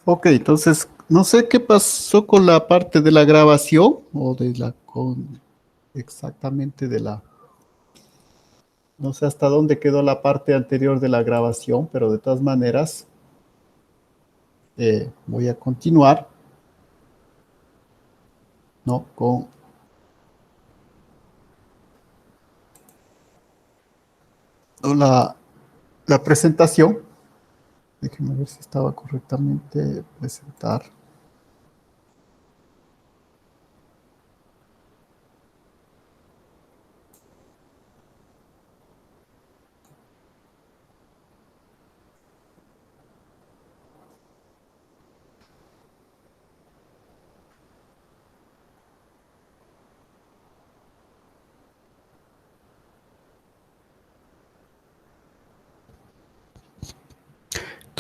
Ok, entonces, no sé qué pasó con la parte de la grabación o de la con exactamente de la, no sé hasta dónde quedó la parte anterior de la grabación, pero de todas maneras voy a continuar, ¿no? Con la presentación. Déjenme ver si estaba correctamente presentar.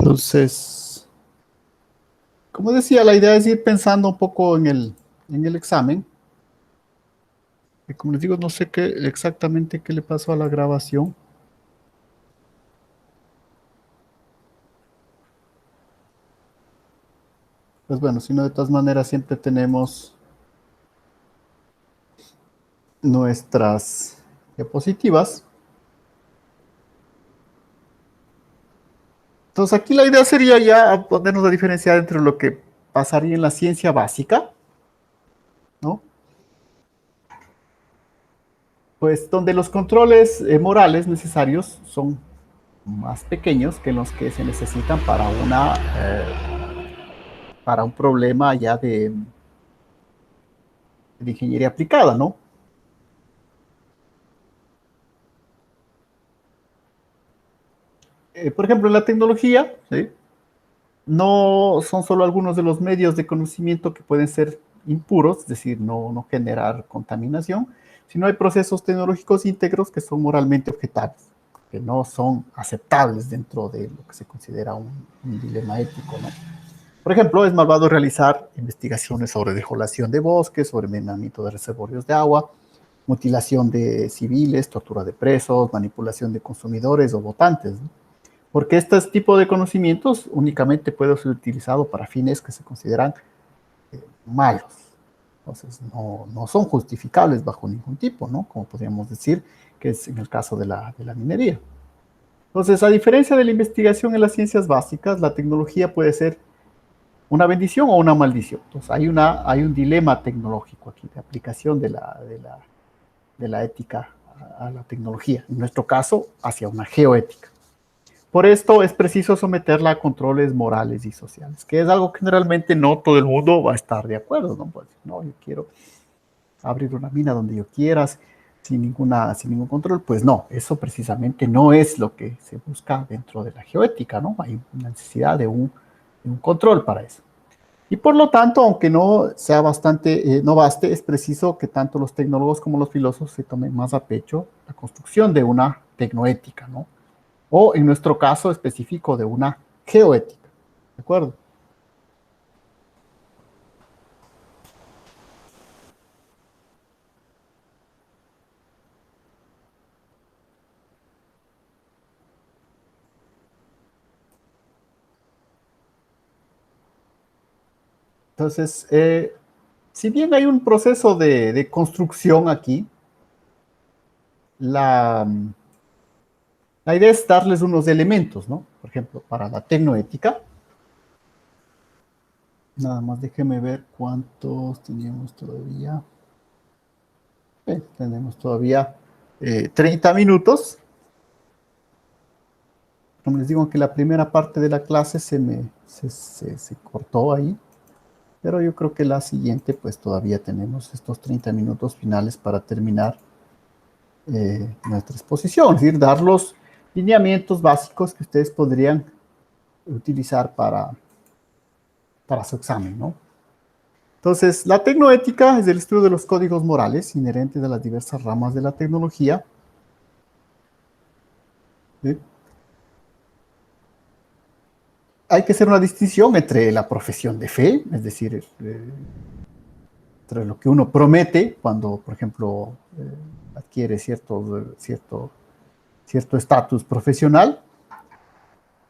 Entonces, como decía, la idea es ir pensando un poco en el examen. Y como les digo, no sé qué exactamente qué le pasó a la grabación. Pues bueno, si no, de todas maneras siempre tenemos nuestras diapositivas. Entonces aquí la idea sería ya ponernos a diferenciar entre lo que pasaría en la ciencia básica, ¿no? Pues donde los controles morales necesarios son más pequeños que los que se necesitan para un problema ya de ingeniería aplicada, ¿no? Por ejemplo, en la tecnología, ¿sí? No son solo algunos de los medios de conocimiento que pueden ser impuros, es decir, no generar contaminación, sino hay procesos tecnológicos íntegros que son moralmente objetables, que no son aceptables dentro de lo que se considera un dilema ético, ¿no? Por ejemplo, es malvado realizar investigaciones sobre dejolación de bosques, sobre envenenamiento de reservorios de agua, mutilación de civiles, tortura de presos, manipulación de consumidores o votantes, ¿no? Porque este tipo de conocimientos únicamente puede ser utilizado para fines que se consideran malos. Entonces, no son justificables bajo ningún tipo, ¿no? Como podríamos decir que es en el caso de la minería. Entonces, a diferencia de la investigación en las ciencias básicas, la tecnología puede ser una bendición o una maldición. Entonces, hay un dilema tecnológico aquí de aplicación de la ética a la tecnología. En nuestro caso, hacia una geoética. Por esto es preciso someterla a controles morales y sociales, que es algo que generalmente no todo el mundo va a estar de acuerdo, ¿no? Pues, no, yo quiero abrir una mina donde yo quieras, sin ningún control. Pues no, eso precisamente no es lo que se busca dentro de la geoética, ¿no? Hay una necesidad de un control para eso. Y por lo tanto, aunque no sea bastante, no baste, es preciso que tanto los tecnólogos como los filósofos se tomen más a pecho la construcción de una tecnoética, ¿no? O en nuestro caso específico de una geoética. ¿De acuerdo? Entonces, si bien hay un proceso de construcción aquí, la, la idea es darles unos elementos, ¿no? Por ejemplo, para la tecnoética, nada más déjeme ver cuántos teníamos todavía. Tenemos todavía 30 minutos. Como les digo, que la primera parte de la clase se cortó ahí, pero yo creo que la siguiente, pues todavía tenemos estos 30 minutos finales para terminar nuestra exposición, es decir, dar los lineamientos básicos que ustedes podrían utilizar para su examen, ¿no? Entonces, la tecnoética es el estudio de los códigos morales inherentes a las diversas ramas de la tecnología. ¿Sí? Hay que hacer una distinción entre la profesión de fe, es decir, entre lo que uno promete cuando, por ejemplo, adquiere cierto estatus profesional,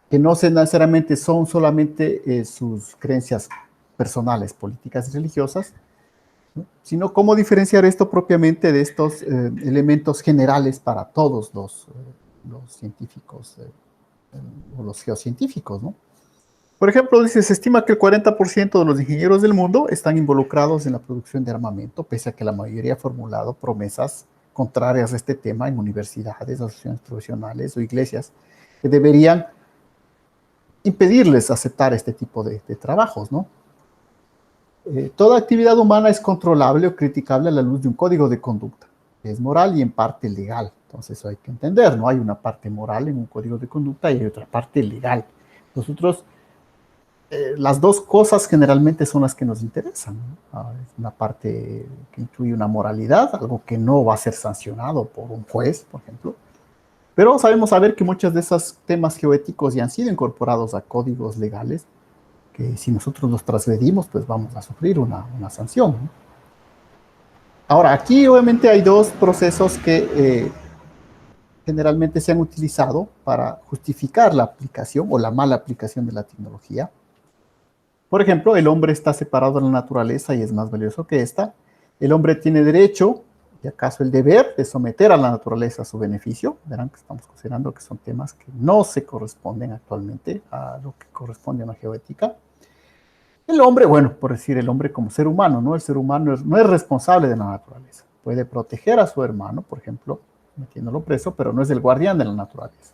que no necesariamente son solamente sus creencias personales, políticas y religiosas, ¿no? Sino cómo diferenciar esto propiamente de estos elementos generales para todos los científicos o los geocientíficos, ¿no? Por ejemplo, dice, se estima que el 40% de los ingenieros del mundo están involucrados en la producción de armamento, pese a que la mayoría ha formulado promesas contrarias a este tema en universidades, asociaciones profesionales o iglesias, que deberían impedirles aceptar este tipo de trabajos, ¿no? Toda actividad humana es controlable o criticable a la luz de un código de conducta, que es moral y en parte legal. Entonces eso hay que entender, ¿no? Hay una parte moral en un código de conducta y hay otra parte legal. Nosotros, las dos cosas generalmente son las que nos interesan, ¿no? Una parte que incluye una moralidad, algo que no va a ser sancionado por un juez, por ejemplo. Pero sabemos saber que muchos de esos temas geoéticos ya han sido incorporados a códigos legales que si nosotros los transgredimos, pues vamos a sufrir una sanción, ¿no? Ahora, aquí obviamente hay dos procesos que generalmente se han utilizado para justificar la aplicación o la mala aplicación de la tecnología. Por ejemplo, el hombre está separado de la naturaleza y es más valioso que esta. El hombre tiene derecho, y acaso el deber, de someter a la naturaleza a su beneficio. Verán que estamos considerando que son temas que no se corresponden actualmente a lo que corresponde a una geoética. El hombre, bueno, por decir el hombre como ser humano, ¿no? El ser humano no es responsable de la naturaleza. Puede proteger a su hermano, por ejemplo, metiéndolo preso, pero no es el guardián de la naturaleza.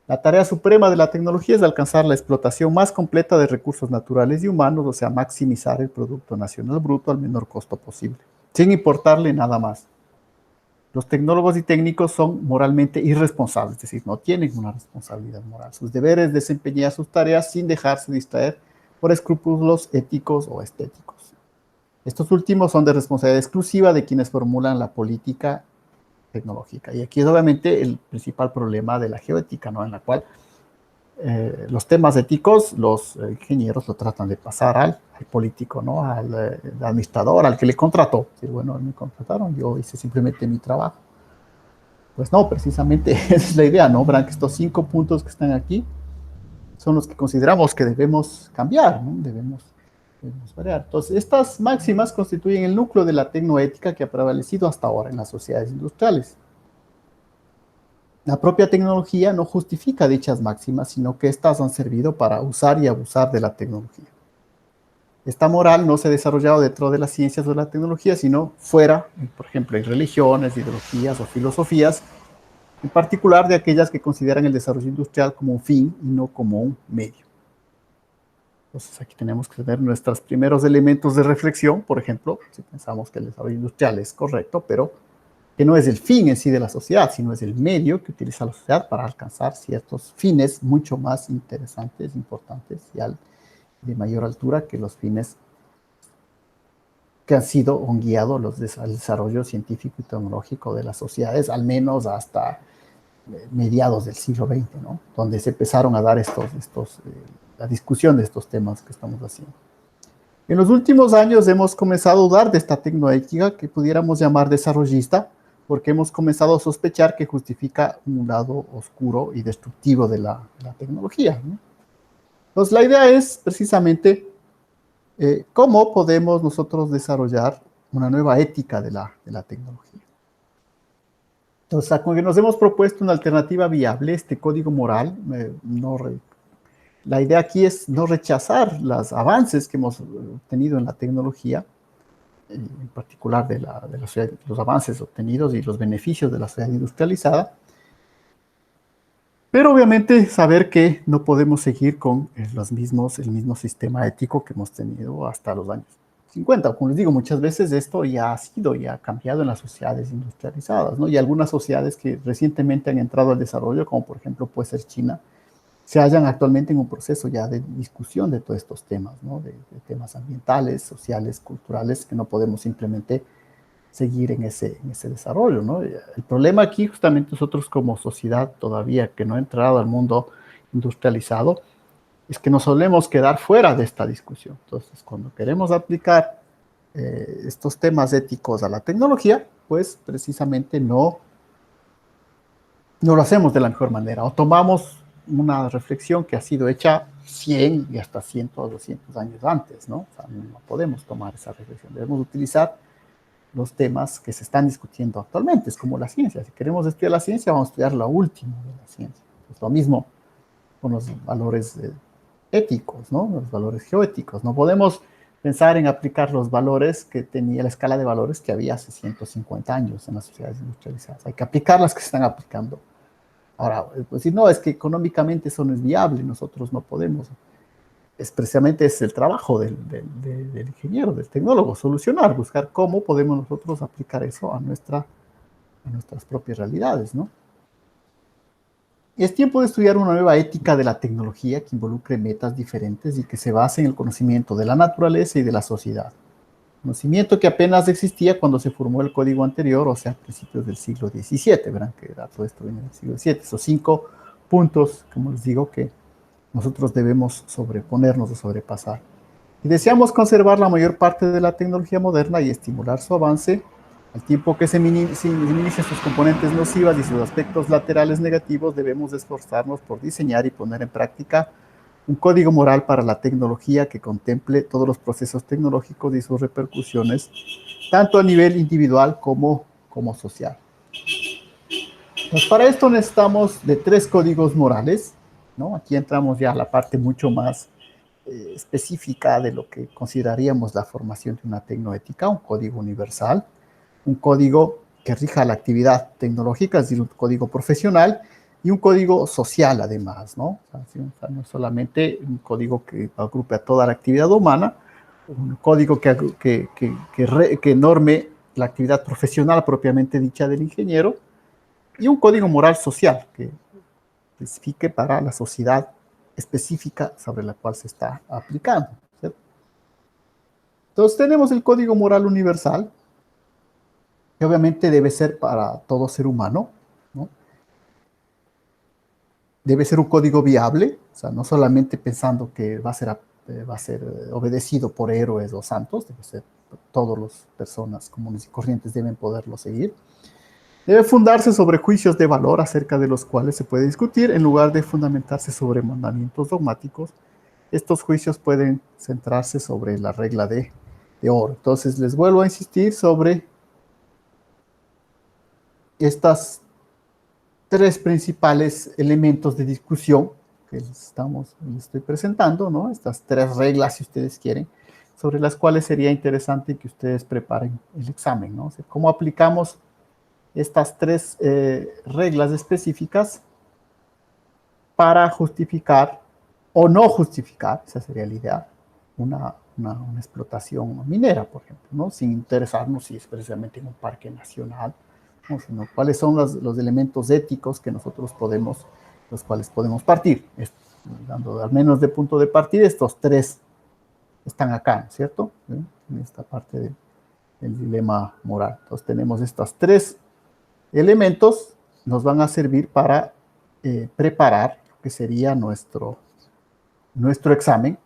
La tarea suprema de la tecnología es alcanzar la explotación más completa de recursos naturales y humanos, o sea, maximizar el Producto Nacional Bruto al menor costo posible, sin importarle nada más. Los tecnólogos y técnicos son moralmente irresponsables, es decir, no tienen una responsabilidad moral. Sus deberes es desempeñar sus tareas sin dejarse distraer por escrúpulos éticos o estéticos. Estos últimos son de responsabilidad exclusiva de quienes formulan la política tecnológica. Y aquí es obviamente el principal problema de la geoética, ¿no? En la cual los temas éticos, los ingenieros lo tratan de pasar al político, ¿no? Al administrador, al que le contrató. Y bueno, me contrataron, yo hice simplemente mi trabajo. Pues no, precisamente esa es la idea, ¿no? Verán que estos 5 puntos que están aquí son los que consideramos que debemos cambiar, ¿no? Debemos variar. Entonces, estas máximas constituyen el núcleo de la tecnoética que ha prevalecido hasta ahora en las sociedades industriales. La propia tecnología no justifica dichas máximas, sino que éstas han servido para usar y abusar de la tecnología. Esta moral no se ha desarrollado dentro de las ciencias o de la tecnología, sino fuera, por ejemplo, en religiones, ideologías o filosofías, en particular de aquellas que consideran el desarrollo industrial como un fin y no como un medio. Entonces aquí tenemos que tener nuestros primeros elementos de reflexión, por ejemplo, si pensamos que el desarrollo industrial es correcto, pero que no es el fin en sí de la sociedad, sino es el medio que utiliza la sociedad para alcanzar ciertos fines mucho más interesantes, importantes y de mayor altura que los fines que han sido o han guiado al desarrollo científico y tecnológico de las sociedades, al menos hasta mediados del siglo XX, ¿no? Donde se empezaron a dar la discusión de estos temas que estamos haciendo. En los últimos años hemos comenzado a dudar de esta tecnoética que pudiéramos llamar desarrollista, porque hemos comenzado a sospechar que justifica un lado oscuro y destructivo de la tecnología, ¿no? Entonces, la idea es precisamente cómo podemos nosotros desarrollar una nueva ética de la tecnología. Entonces, como que nos hemos propuesto una alternativa viable, este código moral, la idea aquí es no rechazar los avances que hemos obtenido en la tecnología, en particular de los avances obtenidos y los beneficios de la sociedad industrializada, pero obviamente saber que no podemos seguir con el mismo sistema ético que hemos tenido hasta los años 50. Como les digo, muchas veces esto ya ha cambiado en las sociedades industrializadas, ¿no? Y algunas sociedades que recientemente han entrado al desarrollo, como por ejemplo puede ser China, se hallan actualmente en un proceso ya de discusión de todos estos temas, ¿no? De temas ambientales, sociales, culturales, que no podemos simplemente seguir en ese desarrollo, ¿no? El problema aquí, justamente nosotros como sociedad todavía que no ha entrado al mundo industrializado, es que nos solemos quedar fuera de esta discusión. Entonces, cuando queremos aplicar estos temas éticos a la tecnología, pues precisamente no lo hacemos de la mejor manera, o tomamos una reflexión que ha sido hecha 100 y hasta 100 o 200 años antes, ¿no? O sea, no podemos tomar esa reflexión, debemos utilizar los temas que se están discutiendo actualmente. Es como la ciencia, si queremos estudiar la ciencia, vamos a estudiar lo último de la ciencia. Es lo mismo con los valores éticos, ¿no? Los valores geoéticos. No podemos pensar en aplicar los valores que tenía la escala de valores que había hace 150 años en las sociedades industrializadas. Hay que aplicar las que se están aplicando. Ahora, pues, si no, es que económicamente eso no es viable, nosotros no podemos. Precisamente es el trabajo del ingeniero, del tecnólogo, solucionar, buscar cómo podemos nosotros aplicar eso a nuestras propias realidades, ¿no? Es tiempo de estudiar una nueva ética de la tecnología que involucre metas diferentes y que se base en el conocimiento de la naturaleza y de la sociedad. Conocimiento que apenas existía cuando se formó el código anterior, o sea, a principios del siglo XVII. Verán que todo esto viene del siglo XVII. Esos 5 puntos, como les digo, que nosotros debemos sobreponernos o sobrepasar. Y deseamos conservar la mayor parte de la tecnología moderna y estimular su avance, al tiempo que se minimicen sus componentes nocivas y sus aspectos laterales negativos. Debemos esforzarnos por diseñar y poner en práctica un código moral para la tecnología que contemple todos los procesos tecnológicos y sus repercusiones, tanto a nivel individual como social. Pues para esto necesitamos de 3 códigos morales, ¿no? Aquí entramos ya a la parte mucho más específica de lo que consideraríamos la formación de una tecnoética, un código universal, un código que rija la actividad tecnológica, es decir, un código profesional, y un código social además, ¿no? O sea, no solamente un código que agrupe a toda la actividad humana, un código que norme la actividad profesional propiamente dicha del ingeniero, y un código moral social que especifique para la sociedad específica sobre la cual se está aplicando, ¿cierto? Entonces tenemos el código moral universal, que obviamente debe ser para todo ser humano, ¿no? Debe ser un código viable, o sea, no solamente pensando que va a ser obedecido por héroes o santos, debe ser todas las personas comunes y corrientes deben poderlo seguir. Debe fundarse sobre juicios de valor acerca de los cuales se puede discutir, en lugar de fundamentarse sobre mandamientos dogmáticos. Estos juicios pueden centrarse sobre la regla de oro. Entonces, les vuelvo a insistir sobre estas 3 principales elementos de discusión que les estoy presentando, ¿no? Estas 3 reglas, si ustedes quieren, sobre las cuales sería interesante que ustedes preparen el examen, ¿no? O sea, ¿cómo aplicamos estas 3 reglas específicas para justificar o no justificar, esa sería la idea, una explotación minera, por ejemplo, ¿no? Sin interesarnos si es precisamente en un parque nacional, ¿no? Sino cuáles son los elementos éticos que nosotros los cuales podemos partir. Dando al menos de punto de partida, estos 3 están acá, ¿cierto? En esta parte del dilema moral. Entonces tenemos estos 3 elementos, nos van a servir para preparar lo que sería nuestro examen,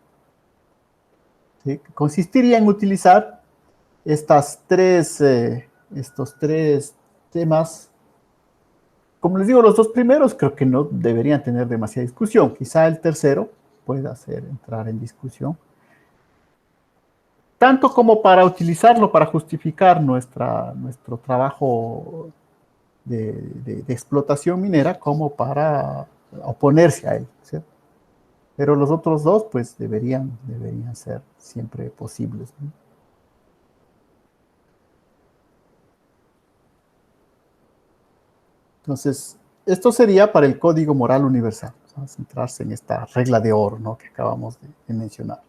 ¿sí? Consistiría en utilizar estos 3 temas. Como les digo, los 2 primeros creo que no deberían tener demasiada discusión. Quizá el tercero pueda entrar en discusión. Tanto como para utilizarlo para justificar nuestro trabajo de explotación minera, como para oponerse a él, ¿cierto? Pero los otros 2, pues, deberían ser siempre posibles, ¿no? Entonces, esto sería para el código moral universal. Vamos a centrarse en esta regla de oro, ¿no?, que acabamos de mencionar.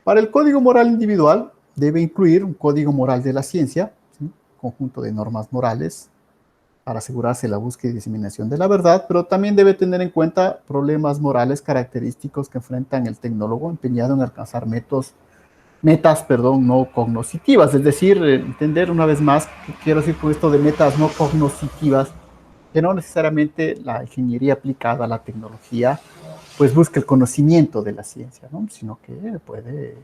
Para el código moral individual, debe incluir un código moral de la ciencia, ¿sí?, un conjunto de normas morales para asegurarse la búsqueda y diseminación de la verdad, pero también debe tener en cuenta problemas morales característicos que enfrentan el tecnólogo empeñado en alcanzar metas no cognoscitivas, es decir, entender una vez más qué quiero decir con esto de metas no cognoscitivas, que no necesariamente la ingeniería aplicada a la tecnología pues busca el conocimiento de la ciencia, ¿no?, sino que puede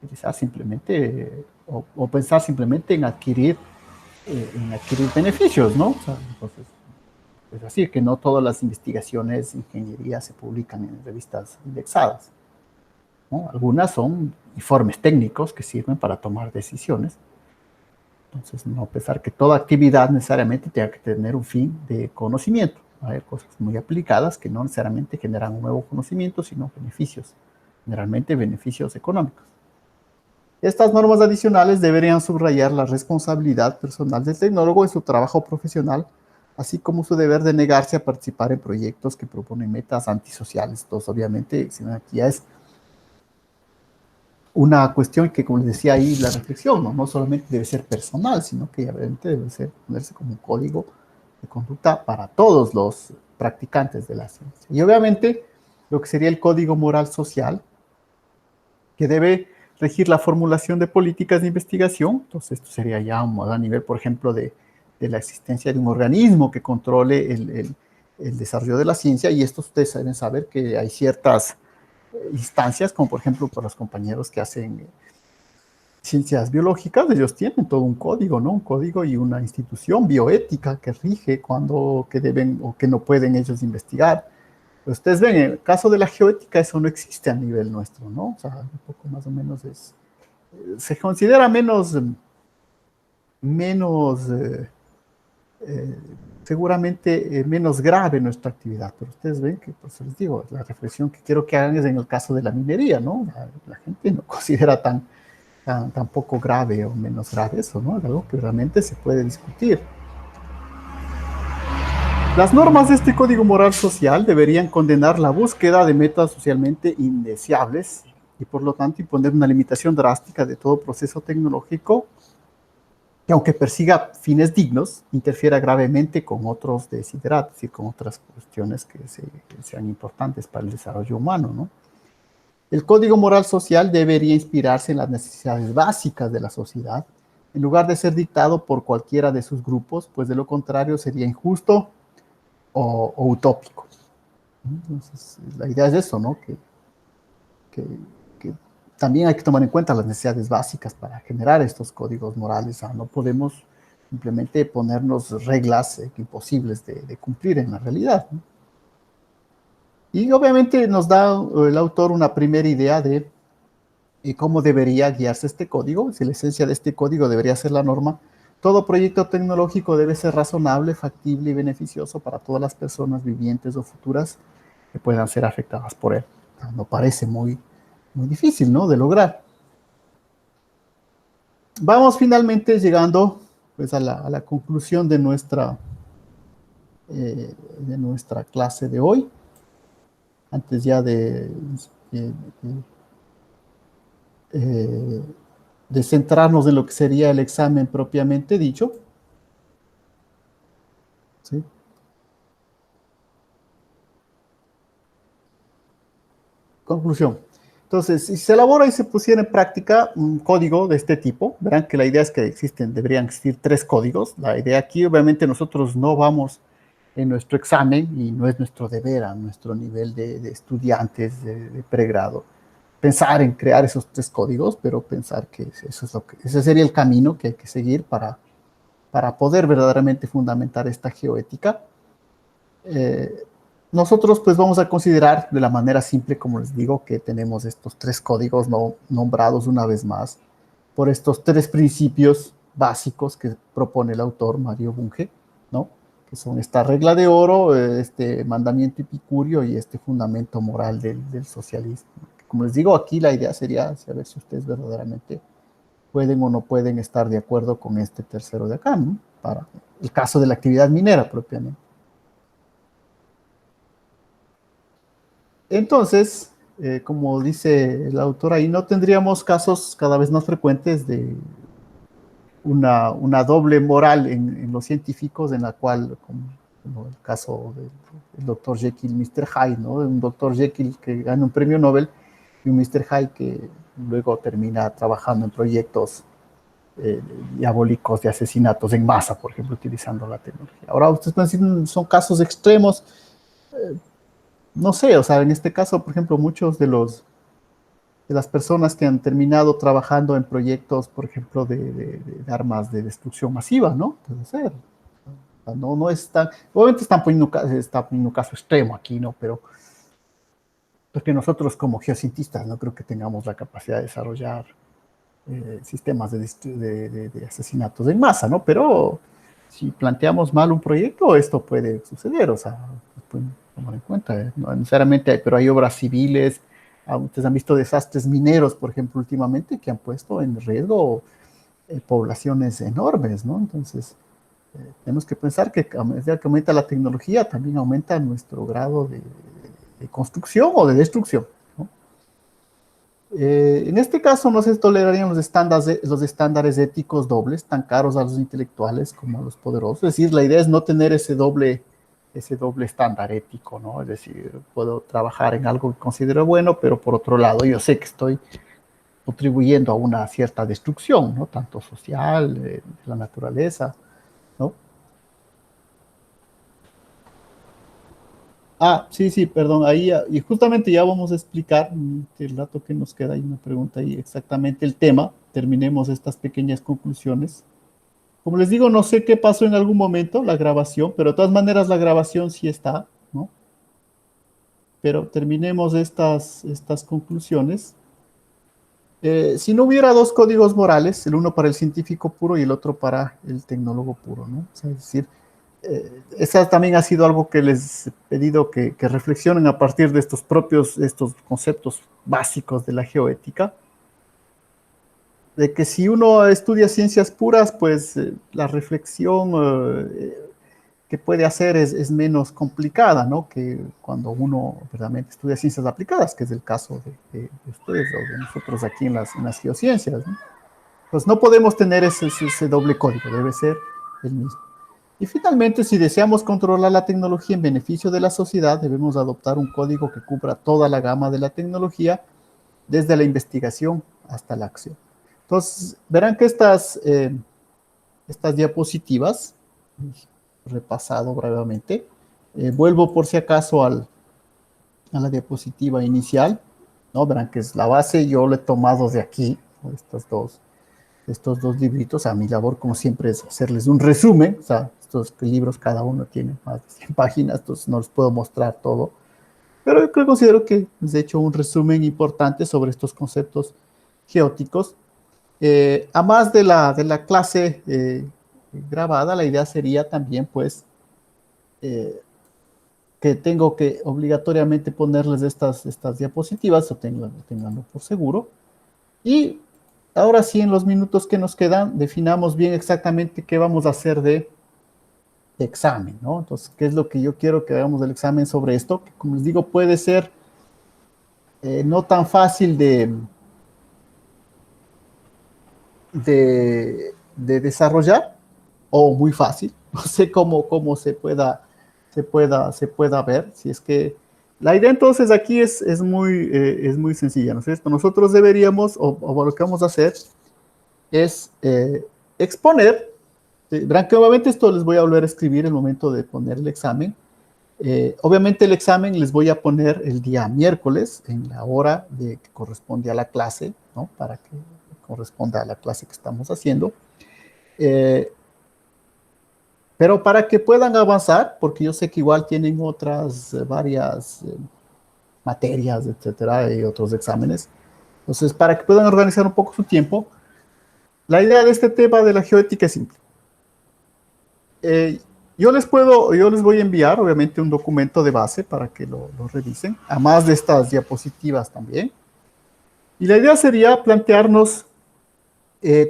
utilizar simplemente o pensar simplemente en adquirir beneficios, ¿no? O sea, entonces, Es decir, que no todas las investigaciones de ingeniería se publican en revistas indexadas, ¿no? Algunas son informes técnicos que sirven para tomar decisiones. Entonces, no pensar que toda actividad necesariamente tenga que tener un fin de conocimiento. Hay cosas muy aplicadas que no necesariamente generan un nuevo conocimiento, sino beneficios, generalmente beneficios económicos. Estas normas adicionales deberían subrayar la responsabilidad personal del tecnólogo en su trabajo profesional, así como su deber de negarse a participar en proyectos que proponen metas antisociales. Entonces, obviamente, aquí ya es una cuestión que, como les decía ahí, la reflexión, ¿no? Solamente debe ser personal, sino que obviamente debe ponerse como un código de conducta para todos los practicantes de la ciencia. Y obviamente, lo que sería el código moral social, que debe regir la formulación de políticas de investigación. Entonces, esto sería ya a nivel, por ejemplo, de la existencia de un organismo que controle el desarrollo de la ciencia, y esto ustedes deben saber que hay ciertas instancias, como por ejemplo por los compañeros que hacen ciencias biológicas, ellos tienen todo un código, ¿no? Un código y una institución bioética que rige cuándo, que deben o que no pueden ellos investigar. Ustedes ven, en el caso de la geoética, eso no existe a nivel nuestro, ¿no? O sea, un poco más o menos se considera menos eh, seguramente menos grave nuestra actividad, pero ustedes ven que, por eso les digo, la reflexión que quiero que hagan es en el caso de la minería, ¿no? La gente no considera tan poco grave o menos grave eso, ¿no? Es algo que realmente se puede discutir. Las normas de este código moral social deberían condenar la búsqueda de metas socialmente indeseables y por lo tanto imponer una limitación drástica de todo proceso tecnológico que, aunque persiga fines dignos, interfiera gravemente con otros desideratos y con otras cuestiones que sean importantes para el desarrollo humano, ¿no? El código moral social debería inspirarse en las necesidades básicas de la sociedad, en lugar de ser dictado por cualquiera de sus grupos, pues de lo contrario sería injusto o utópico. Entonces, la idea es eso, ¿no? Que, que también hay que tomar en cuenta las necesidades básicas para generar estos códigos morales. O sea, no podemos simplemente ponernos reglas imposibles de cumplir en la realidad, ¿no? Y obviamente nos da el autor una primera idea de cómo debería guiarse este código. Si la esencia de este código debería ser la norma, todo proyecto tecnológico debe ser razonable, factible y beneficioso para todas las personas vivientes o futuras que puedan ser afectadas por él. No parece muy difícil, ¿no?, de lograr. Vamos finalmente llegando pues a la conclusión de nuestra clase de hoy. Antes ya eh, eh, de centrarnos en lo que sería el examen propiamente dicho, ¿sí? Conclusión. Entonces, si se elabora y se pusiera en práctica un código de este tipo, verán que la idea es que deberían existir 3 códigos. La idea aquí, obviamente, nosotros no vamos en nuestro examen, y no es nuestro deber a nuestro nivel de estudiantes de pregrado, pensar en crear esos 3 códigos, pero pensar que ese sería el camino que hay que seguir para poder verdaderamente fundamentar esta geoética. Eh, Nosotros pues vamos a considerar de la manera simple, como les digo, que tenemos estos 3 códigos no nombrados una vez más por estos 3 principios básicos que propone el autor Mario Bunge, ¿no? Que son esta regla de oro, este mandamiento epicurio y este fundamento moral del socialismo. Como les digo, aquí la idea sería saber si ustedes verdaderamente pueden o no pueden estar de acuerdo con este tercero de acá, ¿no? Para el caso de la actividad minera propiamente. Entonces, como dice el autor ahí, no tendríamos casos cada vez más frecuentes de una doble moral en los científicos, en la cual, como el caso del doctor Jekyll y Mr. Hyde, ¿no? Un doctor Jekyll que gana un premio Nobel y un Mr. Hyde que luego termina trabajando en proyectos diabólicos de asesinatos en masa, por ejemplo, utilizando la tecnología. Ahora, ustedes pueden decir, son casos extremos. No sé, o sea, en este caso, por ejemplo, muchos de las personas que han terminado trabajando en proyectos, por ejemplo, de armas de destrucción masiva, ¿no? Puede ser. No, no es tan, obviamente está poniendo un caso extremo aquí, ¿no? Pero porque nosotros como geocientistas no creo que tengamos la capacidad de desarrollar sistemas de asesinatos en masa, ¿no? Pero si planteamos mal un proyecto, esto puede suceder, o sea, pueden tomar en cuenta, no necesariamente, pero hay obras civiles, ustedes han visto desastres mineros, por ejemplo, últimamente, que han puesto en riesgo poblaciones enormes, ¿no? Entonces, tenemos que pensar que a medida que aumenta la tecnología, también aumenta nuestro grado de construcción o de destrucción, ¿no? En este caso no se tolerarían los estándares éticos dobles, tan caros a los intelectuales como a los poderosos. Es decir, la idea es no tener ese doble estándar ético, ¿no? Es decir, puedo trabajar en algo que considero bueno, pero por otro lado yo sé que estoy contribuyendo a una cierta destrucción, ¿no? Tanto social, de la naturaleza, ¿no? Ah, sí, sí, perdón, ahí, y justamente ya vamos a explicar el rato que nos queda, hay una pregunta ahí, exactamente el tema, terminemos estas pequeñas conclusiones. Como les digo, no sé qué pasó en algún momento, la grabación, pero de todas maneras la grabación sí está, ¿no? Pero terminemos estas conclusiones. Si no hubiera dos códigos morales, el uno para el científico puro y el otro para el tecnólogo puro, ¿no? O sea, es decir, esa también ha sido algo que les he pedido que reflexionen a partir de estos conceptos básicos de la geoética, de que si uno estudia ciencias puras, pues la reflexión que puede hacer es menos complicada, ¿no? Que cuando uno verdaderamente estudia ciencias aplicadas, que es el caso de ustedes o de nosotros aquí en las geociencias, ¿no? Pues no podemos tener ese doble código, debe ser el mismo. Y finalmente, si deseamos controlar la tecnología en beneficio de la sociedad, debemos adoptar un código que cubra toda la gama de la tecnología, desde la investigación hasta la acción. Entonces, verán que estas diapositivas, repasado brevemente, vuelvo por si acaso a la diapositiva inicial, ¿no? Verán que es la base, yo lo he tomado de aquí, ¿no? Estos dos libritos. A mi labor, como siempre, es hacerles un resumen. O sea, estos libros cada uno tiene más de 100 páginas, entonces no les puedo mostrar todo. Pero yo considero que les he hecho un resumen importante sobre estos conceptos geóticos. A más de la clase grabada, la idea sería también, pues, eh, que tengo que obligatoriamente ponerles estas diapositivas, o tenganlo por seguro. Y ahora sí, en los minutos que nos quedan, definamos bien exactamente qué vamos a hacer de examen, ¿no? Entonces, ¿qué es lo que yo quiero que hagamos del examen sobre esto? Que, como les digo, puede ser no tan fácil de desarrollar o muy fácil. No sé cómo se pueda ver. Si es que la idea entonces aquí es muy sencilla, ¿no es cierto? Nosotros deberíamos, o lo que vamos a hacer es exponer. Verán que obviamente esto les voy a volver a escribir el momento de poner el examen. Obviamente el examen les voy a poner el día miércoles en la hora que corresponde a la clase, ¿no? Para que corresponda a la clase que estamos haciendo. Eh, pero para que puedan avanzar, porque yo sé que igual tienen otras varias materias, etcétera, y otros exámenes. Entonces, para que puedan organizar un poco su tiempo, la idea de este tema de la geoética es simple. Eh, yo les voy a enviar, obviamente, un documento de base para que lo revisen, además de estas diapositivas también. Y la idea sería plantearnos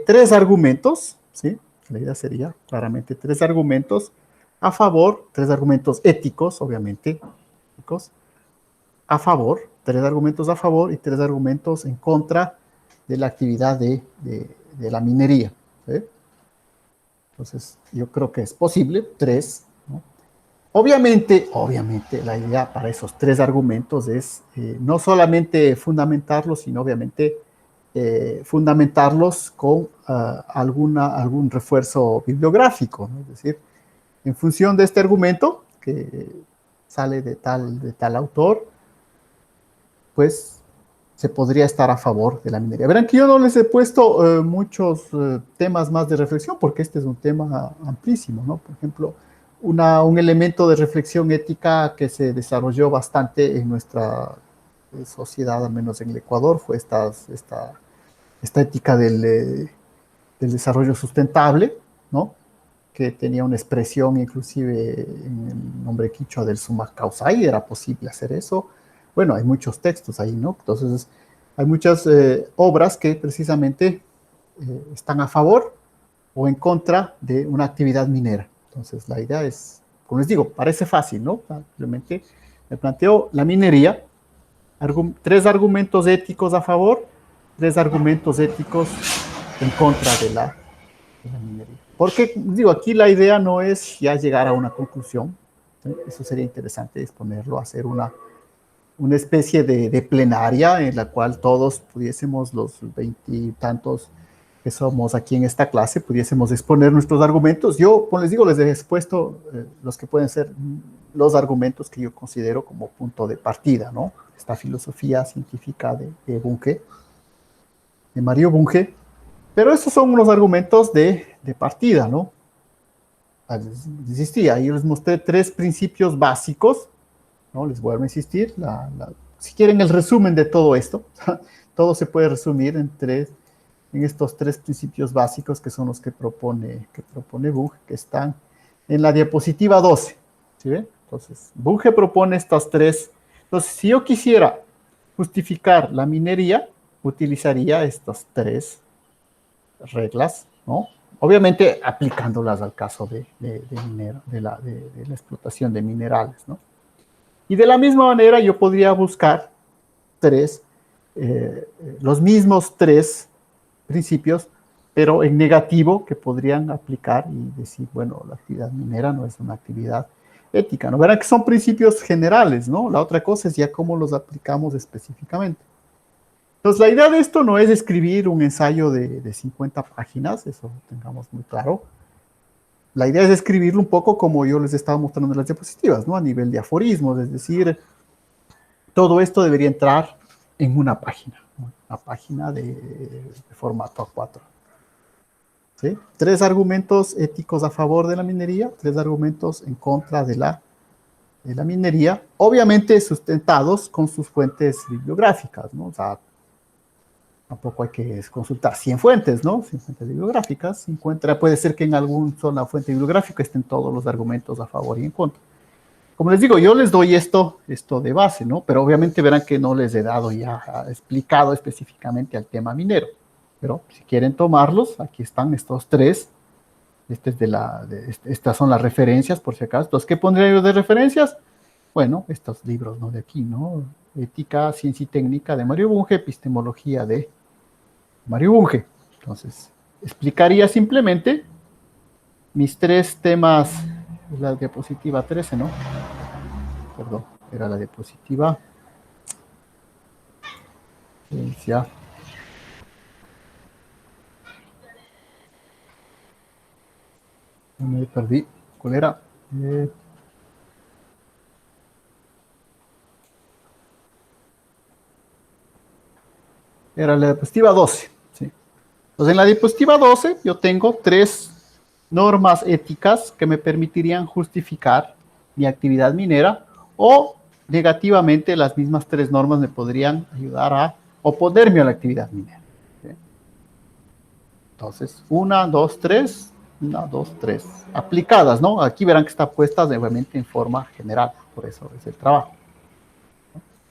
tres argumentos, ¿sí? La idea sería claramente tres argumentos a favor, tres argumentos éticos, obviamente, éticos, a favor, tres argumentos a favor y tres argumentos en contra de la actividad de la minería, ¿sí? Entonces, yo creo que es posible, tres, ¿no? Obviamente, la idea para esos tres argumentos es no solamente fundamentarlos, sino obviamente fundamentarlos con algún refuerzo bibliográfico, ¿no? Es decir, en función de este argumento que sale de tal autor, pues se podría estar a favor de la minería. Verán que yo no les he puesto muchos temas más de reflexión, porque este es un tema amplísimo, ¿no? Por ejemplo, un elemento de reflexión ética que se desarrolló bastante en nuestra sociedad, al menos en el Ecuador, fue esta ética del desarrollo sustentable, ¿no? Que tenía una expresión inclusive en el nombre quichua del Sumak Kausai, era posible hacer eso. Bueno, hay muchos textos ahí, ¿no? Entonces, hay muchas obras que precisamente están a favor o en contra de una actividad minera. Entonces, la idea es, como les digo, parece fácil, ¿no? Simplemente me planteo la minería, tres argumentos éticos a favor, tres argumentos éticos en contra de la minería. Porque, digo, aquí la idea no es ya llegar a una conclusión, ¿sí? Eso sería interesante exponerlo, hacer una especie de plenaria en la cual todos pudiésemos, los veintitantos que somos aquí en esta clase, pudiésemos exponer nuestros argumentos. Yo, como les digo, les he expuesto los que pueden ser los argumentos que yo considero como punto de partida, ¿no? Esta filosofía científica de Bunge, de Mario Bunge, pero esos son unos argumentos de partida, ¿no? Existía, yo les mostré tres principios básicos, ¿no? Les vuelvo a insistir, si quieren el resumen de todo esto, todo se puede resumir en estos tres principios básicos que son los que propone Bunge, que están en la diapositiva 12, ¿sí ven? Entonces, Bunge propone estas tres. Entonces, si yo quisiera justificar la minería, utilizaría estas tres reglas, ¿no? Obviamente aplicándolas al caso de la explotación de minerales, ¿no? Y de la misma manera yo podría buscar los mismos tres principios, pero en negativo, que podrían aplicar y decir, bueno, la actividad minera no es una actividad ética, ¿no? Verán que son principios generales, ¿no? La otra cosa es ya cómo los aplicamos específicamente. Entonces, la idea de esto no es escribir un ensayo de 50 páginas, eso tengamos muy claro. La idea es escribirlo un poco como yo les estaba mostrando en las diapositivas, ¿no? A nivel de aforismos, es decir, todo esto debería entrar en una página, ¿no? Una página de formato A4. ¿Sí? Tres argumentos éticos a favor de la minería, tres argumentos en contra de la minería, obviamente sustentados con sus fuentes bibliográficas, ¿no? O sea, tampoco hay que consultar 100 fuentes, ¿no? 100 fuentes bibliográficas. Puede ser que en alguna sola fuente bibliográfica estén todos los argumentos a favor y en contra. Como les digo, yo les doy esto de base, ¿no? Pero obviamente verán que no les he dado ya explicado específicamente al tema minero. Pero si quieren tomarlos, aquí están estos tres. Estas son las referencias, por si acaso. Entonces, ¿qué pondría yo de referencias? Bueno, estos libros, ¿no? De aquí, ¿no? Ética, Ciencia y Técnica de Mario Bunge, Epistemología de Mario Bunge. Entonces, explicaría simplemente mis tres temas, la diapositiva 13, ¿no? Perdón, era la diapositiva. Ciencia. Me perdí. ¿Cuál era? Era la diapositiva 12. ¿Sí? Entonces, en la diapositiva 12 yo tengo tres normas éticas que me permitirían justificar mi actividad minera, o negativamente las mismas tres normas me podrían ayudar a oponerme a la actividad minera. ¿Sí? Entonces, una, dos, tres, aplicadas, ¿no? Aquí verán que está puesta obviamente en forma general, por eso es el trabajo.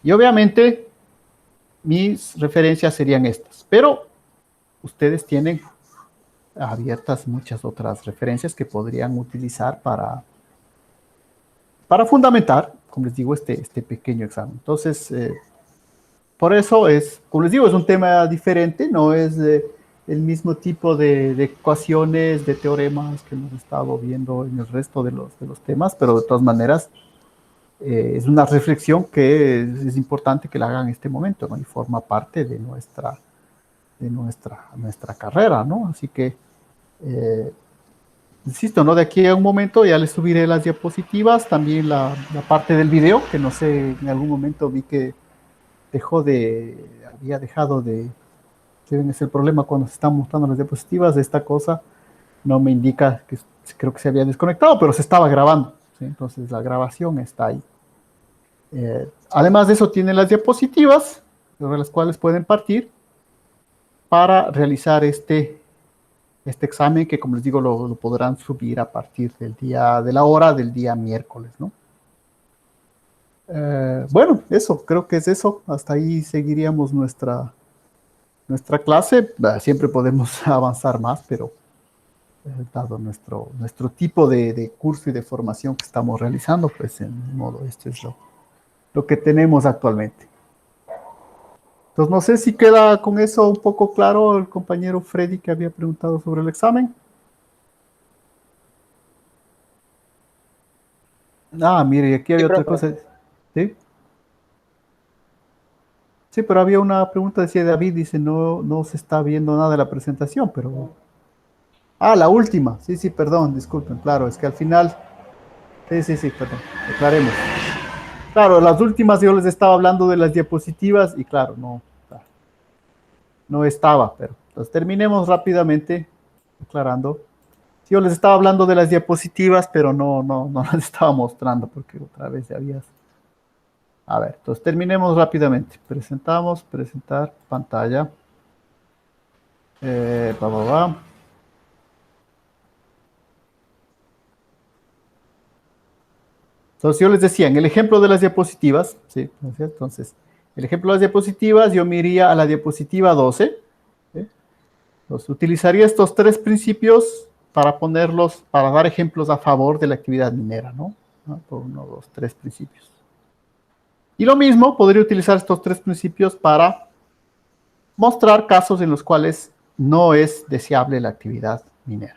Y obviamente mis referencias serían estas, pero ustedes tienen abiertas muchas otras referencias que podrían utilizar para fundamentar, como les digo, este pequeño examen. Entonces, por eso como les digo, es un tema diferente, no es el mismo tipo de ecuaciones, de teoremas que hemos estado viendo en el resto de los temas, pero de todas maneras es una reflexión que es importante que la hagan en este momento, ¿no? Y forma parte de nuestra carrera, ¿no? Así que, insisto, ¿no? De aquí a un momento ya les subiré las diapositivas, también la parte del video, que no sé, en algún momento vi que había dejado de, ¿qué es el problema cuando se están mostrando las diapositivas? Esta cosa no me indica que creo que se había desconectado, pero se estaba grabando, ¿sí? Entonces la grabación está ahí. Además de eso, tiene las diapositivas, sobre las cuales pueden partir para realizar este examen que, como les digo, lo podrán subir a partir de la hora del día miércoles, ¿no? Bueno, eso, creo que es eso. Hasta ahí seguiríamos nuestra clase. Siempre podemos avanzar más, pero dado nuestro tipo de curso y de formación que estamos realizando, pues en modo, esto es lo que tenemos actualmente. Entonces, no sé si queda con eso un poco claro el compañero Freddy que había preguntado sobre el examen. Mire, aquí Sí, había otra profe. cosa. ¿Sí? Sí, pero había una pregunta, decía David, dice, no se está viendo nada de la presentación, pero... La última. Sí, sí, perdón, disculpen, claro, es que al final... Sí, perdón, aclaremos. Claro, las últimas yo les estaba hablando de las diapositivas y claro, no estaba, pero entonces terminemos rápidamente aclarando. Yo les estaba hablando de las diapositivas, pero no las estaba mostrando porque otra vez ya habías... A ver, entonces terminemos rápidamente. Presentar pantalla. Eh, va, va, va. Entonces yo les decía, en el ejemplo de las diapositivas, ¿sí? ¿No es cierto? Entonces, el ejemplo de las diapositivas, yo me iría a la diapositiva 12. ¿Sí? Entonces, utilizaría estos tres principios para dar ejemplos a favor de la actividad minera, ¿no? Por uno, dos, tres principios. Y lo mismo, podría utilizar estos tres principios para mostrar casos en los cuales no es deseable la actividad minera.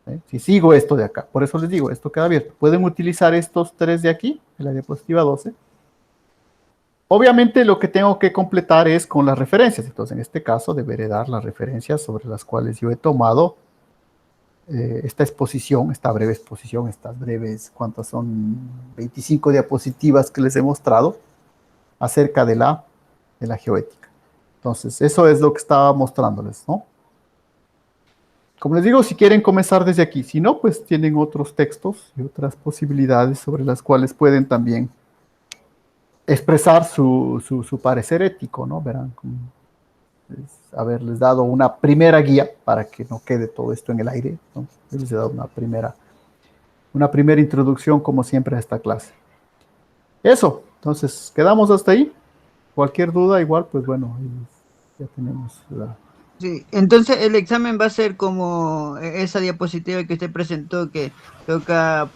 ¿Sí? Si sigo esto de acá, por eso les digo, esto queda abierto. Pueden utilizar estos tres de aquí, en la diapositiva 12. Obviamente lo que tengo que completar es con las referencias. Entonces, en este caso, deberé dar las referencias sobre las cuales yo he tomado esta exposición, esta breve exposición, estas breves, ¿cuántas son? 25 diapositivas que les he mostrado acerca de la geoética. Entonces, eso es lo que estaba mostrándoles, ¿no? Como les digo, si quieren comenzar desde aquí, si no, pues tienen otros textos y otras posibilidades sobre las cuales pueden también expresar su parecer ético, ¿no? Verán, haberles dado una primera guía para que no quede todo esto en el aire, ¿no? Les he dado una primera introducción, como siempre, a esta clase. Eso, entonces, quedamos hasta ahí. Cualquier duda, igual, pues bueno, ya tenemos la... Sí, entonces el examen va a ser como esa diapositiva que usted presentó, que toca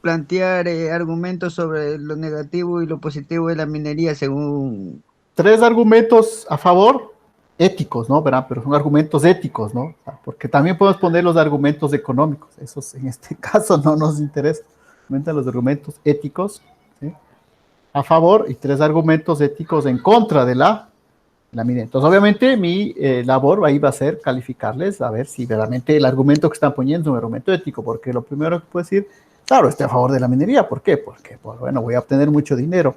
plantear argumentos sobre lo negativo y lo positivo de la minería según... Tres argumentos a favor, éticos, ¿no? ¿Verdad? Pero son argumentos éticos, ¿no? Porque también podemos poner los argumentos económicos, esos en este caso no nos interesa. Comentan los argumentos éticos, ¿sí? A favor y tres argumentos éticos en contra de la minería. Entonces, obviamente, mi labor ahí va a ser calificarles a ver si realmente el argumento que están poniendo es un argumento ético, porque lo primero que puedo decir, claro, estoy a favor de la minería. ¿Por qué? Porque, pues, bueno, voy a obtener mucho dinero.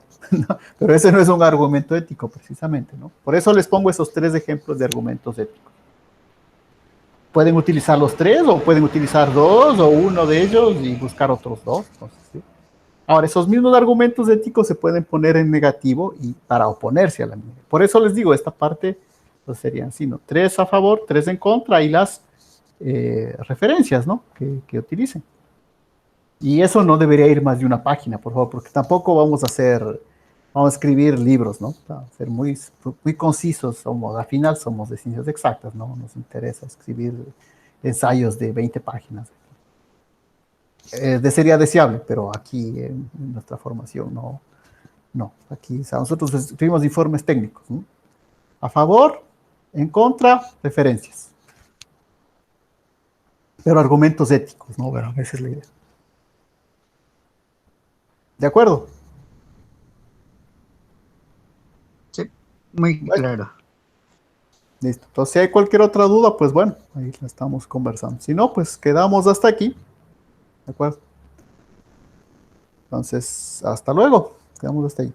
Pero ese no es un argumento ético, precisamente, ¿no? Por eso les pongo esos tres ejemplos de argumentos éticos. Pueden utilizar los tres, o pueden utilizar dos, o uno de ellos y buscar otros dos. Entonces, ¿sí? Ahora, esos mismos argumentos éticos se pueden poner en negativo y para oponerse a la minería. Por eso les digo, esta parte pues serían, sino tres a favor, tres en contra y las referencias, ¿no? Que utilicen. Y eso no debería ir más de una página, por favor, porque tampoco vamos a escribir libros, ¿no? A ser muy concisos, al final somos de ciencias exactas, ¿no? Nos interesa escribir ensayos de 20 páginas. Sería deseable, pero aquí en nuestra formación no. Aquí, o sea, nosotros escribimos informes técnicos, ¿no? A favor, en contra, referencias. Pero argumentos éticos, ¿no? Bueno, esa es la idea. ¿De acuerdo? Sí, muy Bueno, claro. listo. Entonces, si hay cualquier otra duda, pues bueno, ahí la estamos conversando. Si no, pues quedamos hasta aquí. ¿De acuerdo? Entonces, hasta luego. Quedamos hasta ahí.